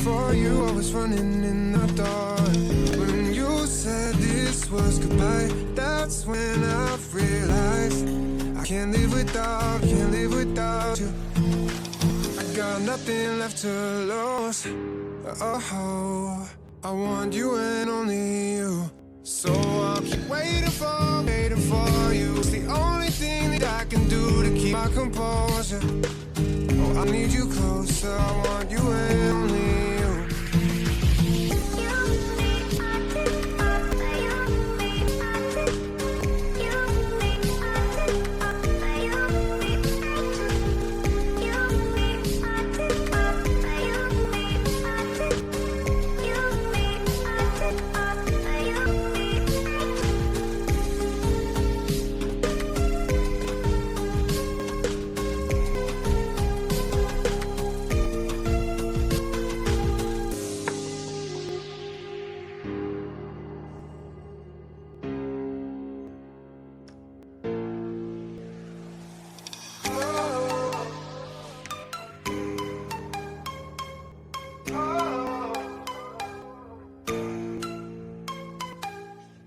for you, I was running in the dark. When you said this was goodbye, that's when I realized I can't live without you. I got nothing left to lose. Oh, I want you and only you. So I'll keep waiting for you. It's the only thing that I can do to keep my composure. Oh, I need you closer. I want you and only you.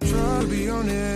Try to be on it.